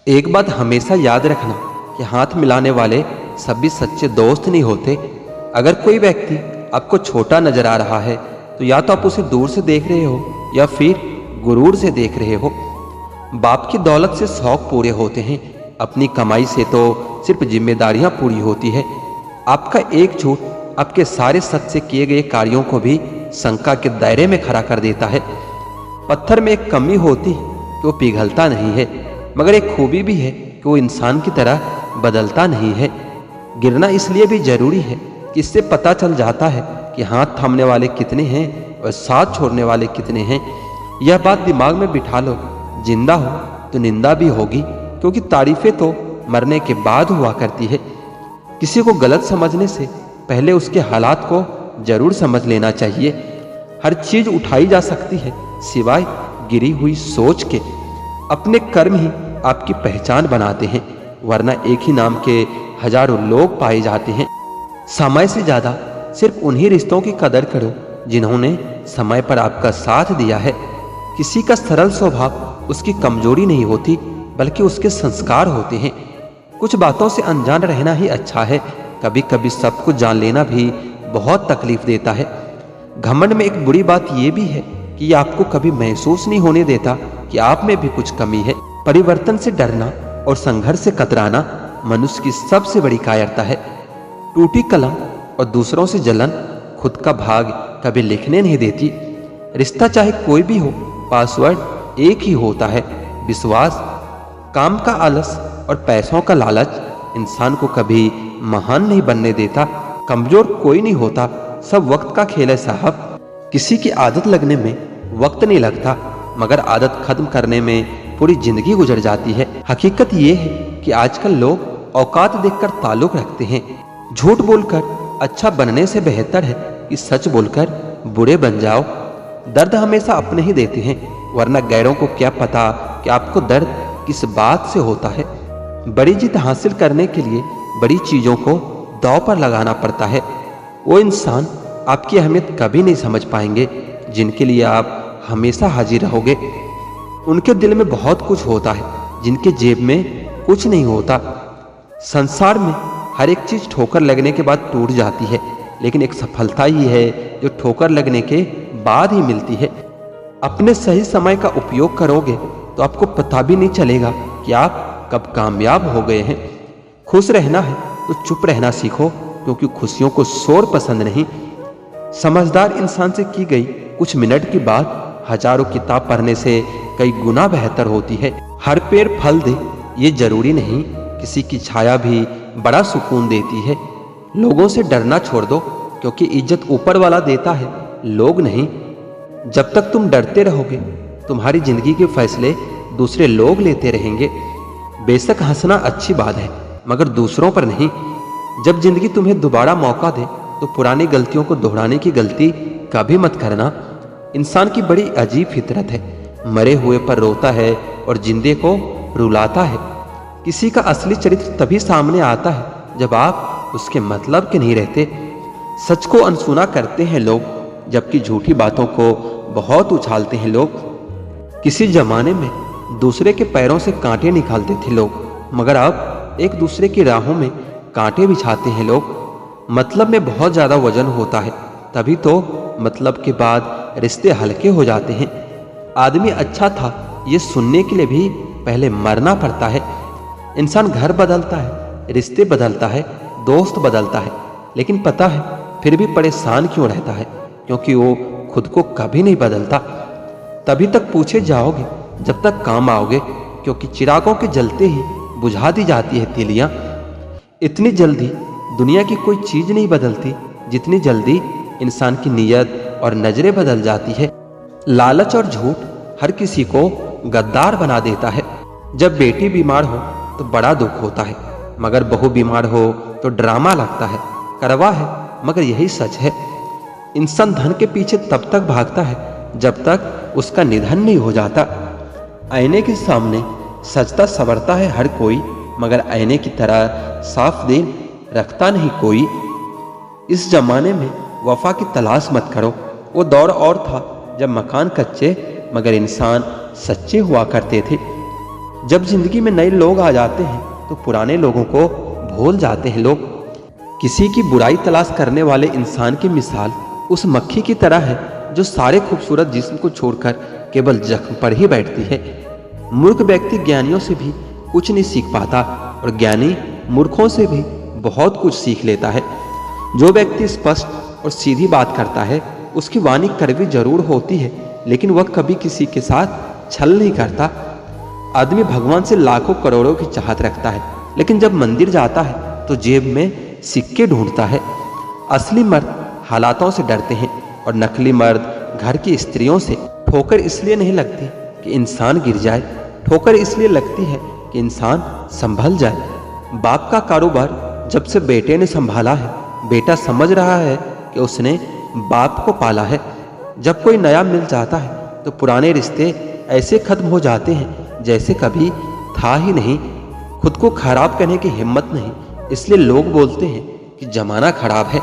एक बात हमेशा याद रखना कि हाथ मिलाने वाले सभी सच्चे दोस्त नहीं होते। अगर कोई व्यक्ति आपको छोटा नजर आ रहा है तो या तो आप उसे दूर से देख रहे हो या फिर गुरूर से देख रहे हो। बाप की दौलत से शौक पूरे होते हैं, अपनी कमाई से तो सिर्फ जिम्मेदारियां पूरी होती है। आपका एक झूठ आपके सारे सच से किए गए कार्यों को भी शंका के दायरे में खड़ा कर देता है। पत्थर में एक कमी होती है कि वो पिघलता नहीं है, मगर एक खूबी भी है कि वो इंसान की तरह बदलता नहीं है। गिरना इसलिए भी जरूरी है कि इससे पता चल जाता है कि हाथ थामने वाले कितने हैं और साथ छोड़ने वाले कितने हैं। यह बात दिमाग में बिठा लो, जिंदा हो तो निंदा भी होगी, क्योंकि तारीफें तो मरने के बाद हुआ करती है। किसी को गलत समझने से पहले उसके हालात को जरूर समझ लेना चाहिए। हर चीज उठाई जा सकती है सिवाय गिरी हुई सोच के। अपने कर्म ही आपकी पहचान बनाते हैं, वरना एक ही नाम के हजारों लोग पाए जाते हैं। समय से ज्यादा सिर्फ उन्हीं रिश्तों की कदर करो जिन्होंने समय पर आपका साथ दिया है। किसी का सरल स्वभाव उसकी कमजोरी नहीं होती, बल्कि उसके संस्कार होते हैं। कुछ बातों से अनजान रहना ही अच्छा है। कभी कभी सब कुछ जान लेना भी बहुत तकलीफ देता है। घमंड में एक बुरी बात यह भी है कि यह आपको कभी महसूस नहीं होने देता कि आप में भी कुछ कमी है। परिवर्तन से डरना और संघर्ष से कतराना मनुष्य की सबसे बड़ी कायरता है। टूटी कलम और दूसरों से जलन खुद का भाग कभी लिखने नहीं देती। रिश्ता चाहे कोई भी हो, पासवर्ड एक ही होता है, विश्वास। काम का आलस और पैसों का लालच इंसान को कभी महान नहीं बनने देता। कमजोर कोई नहीं होता, सब वक्त का खेल है साहब। किसी की आदत लगने में वक्त नहीं लगता, मगर आदत खत्म करने में पूरी जिंदगी गुजर जाती है। हकीकत ये है कि आजकल लोग औकात देखकर ताल्लुक रखते हैं। झूठ बोलकर अच्छा बनने से बेहतर है कि सच बोलकर बुरे बन जाओ। दर्द हमेशा अपने ही देते हैं, वरना गैरों को क्या पता कि आपको दर्द किस बात से होता है। बड़ी जीत हासिल करने के लिए बड़ी चीजों को दांव पर लगाना पड़ता है। वो इंसान आपकी अहमियत कभी नहीं समझ पाएंगे जिनके लिए आप हमेशा हाजिर रहोगे। उनके दिल में बहुत कुछ होता है जिनके जेब में कुछ नहीं होता। संसार में हर एक चीज ठोकर लगने के बाद टूट जाती है, लेकिन एक सफलता ही है जो ठोकर लगने के बाद ही मिलती है। अपने सही समय का उपयोग करोगे तो आपको पता भी नहीं चलेगा कि आप कब कामयाब हो गए हैं। खुश रहना है तो चुप रहना सीखो, क्योंकि खुशियों को शोर पसंद नहीं। समझदार इंसान से की गई कुछ मिनट की बात हजारों किताब पढ़ने से कई गुना बेहतर होती है। हर पेड़ फल दे ये जरूरी नहीं, किसी की छाया भी बड़ा सुकून देती है। लोगों से डरना छोड़ दो, क्योंकि इज्जत ऊपर वाला देता है, लोग नहीं। जब तक तुम डरते रहोगे तुम्हारी जिंदगी के फैसले दूसरे लोग लेते रहेंगे। बेशक हंसना अच्छी बात है, मगर दूसरों पर नहीं। जब जिंदगी तुम्हें दोबारा मौका दे तो पुरानी गलतियों को दोहराने की गलती कभी मत करना। इंसान की बड़ी अजीब फितरत है, मरे हुए पर रोता है और जिंदे को रुलाता है। किसी का असली चरित्र तभी सामने आता है जब आप उसके मतलब के नहीं रहते। सच को अनसुना करते हैं लोग, जबकि झूठी बातों को बहुत उछालते हैं लोग। किसी जमाने में दूसरे के पैरों से कांटे निकालते थे लोग, मगर अब एक दूसरे की राहों में कांटे बिछाते हैं लोग। मतलब में बहुत ज्यादा वजन होता है, तभी तो मतलब के बाद रिश्ते हल्के हो जाते हैं। आदमी अच्छा था ये सुनने के लिए भी पहले मरना पड़ता है। इंसान घर बदलता है, रिश्ते बदलता है, दोस्त बदलता है, लेकिन पता है फिर भी परेशान क्यों रहता है? क्योंकि वो खुद को कभी नहीं बदलता। तभी तक पूछे जाओगे जब तक काम आओगे, क्योंकि चिरागों के जलते ही बुझा दी जाती है तीलियां। इतनी जल्दी दुनिया की कोई चीज नहीं बदलती जितनी जल्दी इंसान की नीयत और नजरें बदल जाती है। लालच और झूठ हर किसी को गद्दार बना देता है। जब बेटी बीमार हो तो बड़ा दुख होता है, मगर बहू बीमार हो तो ड्रामा लगता है। करवा है, मगर यही सच है। इंसान धन के पीछे तब तक भागता है जब तक उसका निधन नहीं हो जाता। आईने के सामने सजता संवरता है हर कोई, मगर आईने की तरह साफ दिन रखता नहीं कोई। इस जमाने में वफा की तलाश मत करो। वो दौर और था जब मकान कच्चे मगर इंसान सच्चे हुआ करते थे। जब जिंदगी में नए लोग आ जाते हैं तो पुराने लोगों को भूल जाते हैं लोग। किसी की बुराई तलाश करने वाले इंसान की मिसाल उस मक्खी की तरह है जो सारे खूबसूरत जिस्म को छोड़कर केवल जख्म पर ही बैठती है। मूर्ख व्यक्ति ज्ञानियों से भी कुछ नहीं सीख पाता और ज्ञानी मूर्खों से भी बहुत कुछ सीख लेता है। जो व्यक्ति स्पष्ट और सीधी बात करता है उसकी वाणी कड़वी जरूर होती है, लेकिन वह कभी किसी के साथ छल नहीं करता। आदमी भगवान से लाखों करोड़ों की चाहत रखता है, लेकिन जब मंदिर जाता है तो जेब में सिक्के ढूंढता है। असली मर्द हालातों से डरते हैं और नकली मर्द घर की स्त्रियों से। ठोकर इसलिए नहीं लगती कि इंसान गिर जाए, ठोकर इसलिए लगती है कि इंसान संभल जाए। बाप का कारोबार जब से बेटे ने संभाला है, बेटा समझ रहा है कि उसने बाप को पाला है। जब कोई नया मिल जाता है तो पुराने रिश्ते ऐसे खत्म हो जाते हैं जैसे कभी था ही नहीं। खुद को खराब करने की हिम्मत नहीं, इसलिए लोग बोलते हैं कि जमाना खराब है।